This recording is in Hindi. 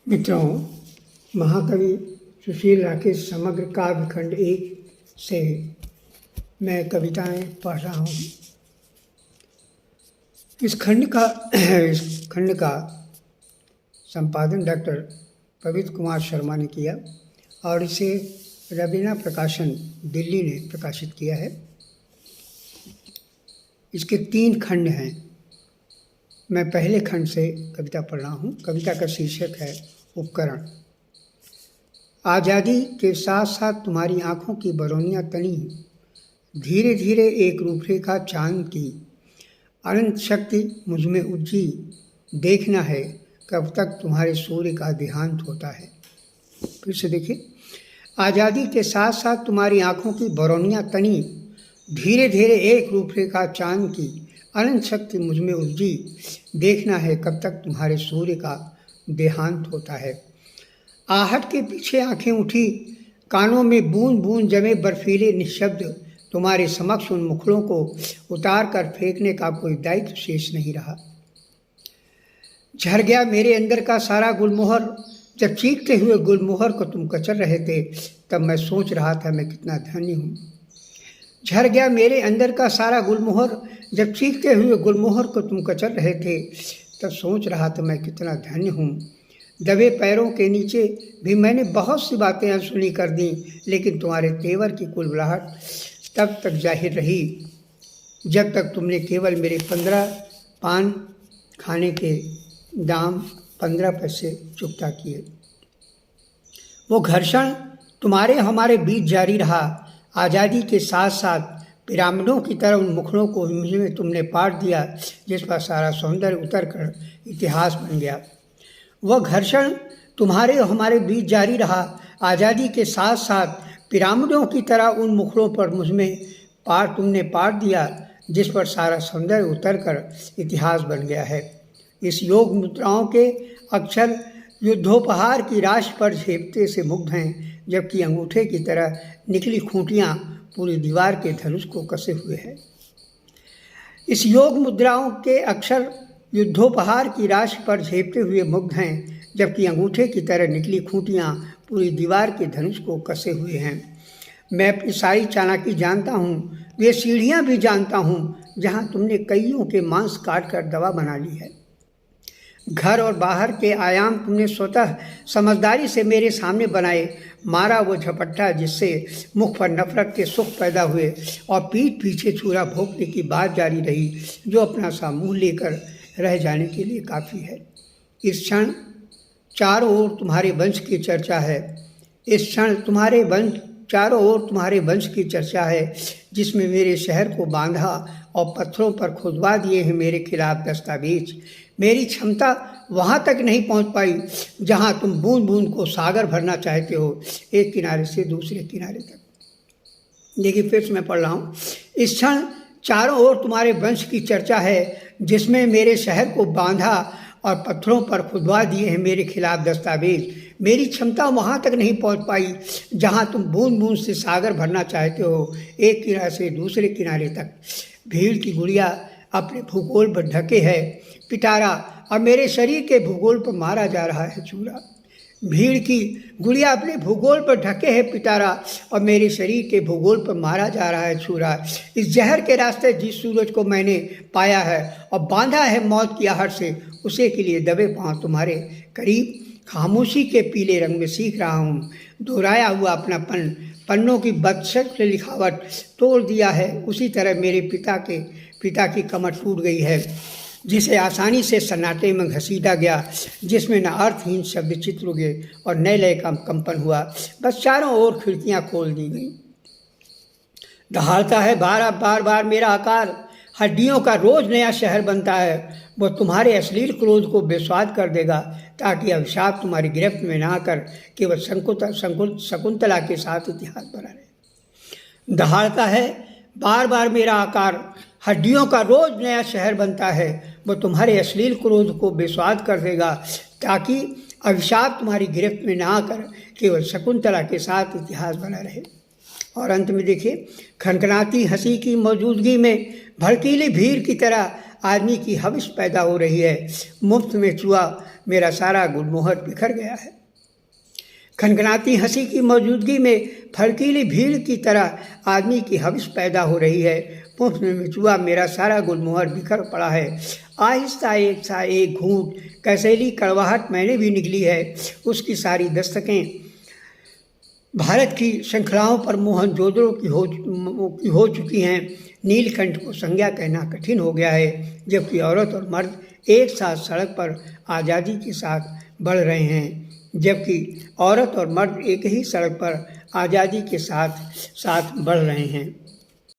मित्रों, महाकवि सुशील राकेश समग्र काव्यखंड 1 से मैं कविताएं पढ़ रहा हूँ। इस खंड का संपादन डॉक्टर पवित्र कुमार शर्मा ने किया और इसे रवीना प्रकाशन दिल्ली ने प्रकाशित किया है। इसके 3 खंड हैं। मैं पहले खंड से कविता पढ़ रहा हूँ। कविता का शीर्षक है उपकरण। आज़ादी के साथ साथ तुम्हारी आँखों की बरौनियाँ तनी, धीरे धीरे एक रूपरेखा चांद की, अनंत शक्ति मुझ में उपजी, देखना है कब तक तुम्हारे सूर्य का देहांत होता है। फिर से देखिए। आज़ादी के साथ साथ तुम्हारी आँखों की बरौनियाँ तनी, धीरे धीरे एक रूपरेखा चांद की, अनंत शक्ति मुझ में उपजी, देखना है कब तक तुम्हारे सूर्य का देहांत होता है। आहट के पीछे आंखें उठी, कानों में बूंद बूंद जमे बर्फीले निःशब्द, तुम्हारे समक्ष उन मुखड़ों को उतार कर फेंकने का कोई दायित्व शेष नहीं रहा। झड़ गया मेरे अंदर का सारा गुलमोहर, जब चीखते हुए गुलमोहर को तुम कचर रहे थे, तब मैं सोच रहा था मैं कितना धन्य हूँ। झड़ गया मेरे अंदर का सारा गुलमोहर, जब चीखते हुए गुलमोहर को तुम कचर रहे थे, तब सोच रहा था मैं कितना धन्य हूँ। दबे पैरों के नीचे भी मैंने बहुत सी बातें अनसुनी कर दी, लेकिन तुम्हारे तेवर की कुलबुलाहट तब तक जाहिर रही जब तक तुमने केवल मेरे 15 पान खाने के दाम 15 पैसे चुकता किए। वो घर्षण तुम्हारे हमारे बीच जारी रहा। आज़ादी के साथ साथ पिरामिडों की तरह उन मुखड़ों को में तुमने पाट दिया, जिस पर सारा सौंदर्य उतर कर इतिहास बन गया। वह घर्षण तुम्हारे और हमारे बीच जारी रहा। आज़ादी के साथ साथ पिरामिडों की तरह उन मुखड़ों पर मुझमें तुमने पाट दिया, जिस पर सारा सौंदर्य उतर कर इतिहास बन गया है। इस योग मुद्राओं के अक्षर युद्धोपहार की राशि पर झेपते से मुग्ध हैं, जबकि अंगूठे की तरह निकली खूंटियाँ पूरी दीवार के धनुष को कसे हुए हैं। इस योग मुद्राओं के अक्षर युद्धोपहार की राशि पर झेपते हुए मुग्ध हैं, जबकि अंगूठे की तरह निकली खूंटियाँ पूरी दीवार के धनुष को कसे हुए हैं। मैं अपनी सारी चालाकी जानता हूँ, वे सीढ़ियाँ भी जानता हूँ जहाँ तुमने कईयों के मांस काट कर दवा बना ली है। घर और बाहर के आयाम तुमने स्वतः समझदारी से मेरे सामने बनाए। मारा वो झपट्टा जिससे मुख पर नफरत के सुख पैदा हुए और पीठ पीछे छुरा भोंकने की बात जारी रही, जो अपना सा मुँह लेकर रह जाने के लिए काफ़ी है। इस क्षण चारों ओर तुम्हारे वंश की चर्चा है। इस क्षण चारों ओर तुम्हारे वंश की चर्चा है, जिसमें मेरे शहर को बांधा और पत्थरों पर खुदवा दिए हैं मेरे खिलाफ दस्तावेज। मेरी क्षमता वहाँ तक नहीं पहुँच पाई जहाँ तुम बूंद बूंद को सागर भरना चाहते हो, एक किनारे से दूसरे किनारे तक। देखिए, फिर से मैं पढ़ रहा हूँ। इस क्षण चारों ओर तुम्हारे वंश की चर्चा है, जिसमें मेरे शहर को बांधा और पत्थरों पर खुदवा दिए हैं मेरे खिलाफ दस्तावेज। मेरी क्षमता वहाँ तक नहीं पहुँच पाई जहाँ तुम बूंद बूंद से सागर भरना चाहते हो, एक किनारे से दूसरे किनारे तक। भीड़ की गुड़िया अपने भूगोल पर ढके है पिटारा, और मेरे शरीर के भूगोल पर मारा जा रहा है छुरा। भीड़ की गुड़िया अपने भूगोल पर ढके है पिटारा, और मेरे शरीर के भूगोल पर मारा जा रहा है छुरा। इस जहर के रास्ते जिस सूरज को मैंने पाया है और बांधा है मौत की आहट से, उसे के लिए दबे पांव तुम्हारे करीब खामोशी के पीले रंग में सीख रहा हूँ। दोहराया हुआ अपना पन्नों की बदशक्ल लिखावट तोड़ दिया है। उसी तरह मेरे पिता की कमर टूट गई है, जिसे आसानी से सन्नाटे में घसीटा गया, जिसमें न अर्थहीन शब्द चित्र उगे और न लय का कंपन हुआ। बस चारों ओर खिड़कियां खोल दी गई। दहाड़ता है बार बार मेरा आकार, हड्डियों का रोज नया शहर बनता है। वो तुम्हारे अश्लील क्रोध को बेस्वाद कर देगा, ताकि अभिशाप तुम्हारी गिरफ्त में ना आकर केवल शकुंतला के साथ इतिहास बना रहे। दहाड़ता है बार मेरा आकार, हड्डियों का रोज नया शहर बनता है। वो तुम्हारे अश्लील क्रोध को बेस्वाद कर देगा, ताकि अभिशाप तुम्हारी गिरफ्त में ना आकर केवल शकुंतला के साथ इतिहास बना रहे। और अंत में देखिए, खनखनाती हंसी की मौजूदगी में भड़कीली भीड़ की तरह आदमी की हविस पैदा हो रही है। मुफ्त में चुआ मेरा सारा गुलमोहर बिखर गया है। खनखनाती हंसी की मौजूदगी में फड़कीली भीड़ की तरह आदमी की हविस पैदा हो रही है। मुफ्त में चुआ मेरा सारा गुलमोहर बिखर पड़ा है। आहिस्ता एक घूंट कसैली कड़वाहट मैंने भी निकली है। उसकी सारी दस्तकें भारत की श्रृंखलाओं पर मोहनजोदड़ो की हो चुकी हैं। नीलकंठ को संज्ञा कहना कठिन हो गया है, जबकि औरत और मर्द एक साथ सड़क पर आज़ादी के साथ बढ़ रहे हैं। जबकि औरत और मर्द एक ही सड़क पर आज़ादी के साथ साथ बढ़ रहे हैं।